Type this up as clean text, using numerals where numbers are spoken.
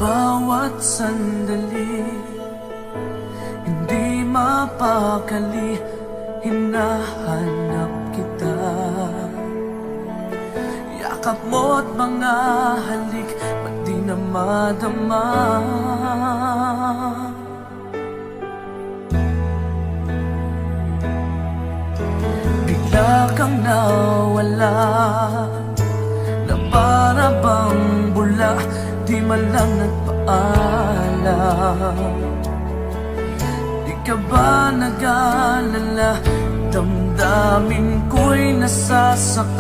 Bawat sandali, hindi mapakali, hinahanap kita. Yakap mo't mga halik, ba't di na madama? Bigla kang nawala, na para bang bula, di man lang nagpaalam. Di ka ba nag-alala, damdamin ko'y nasasaktan?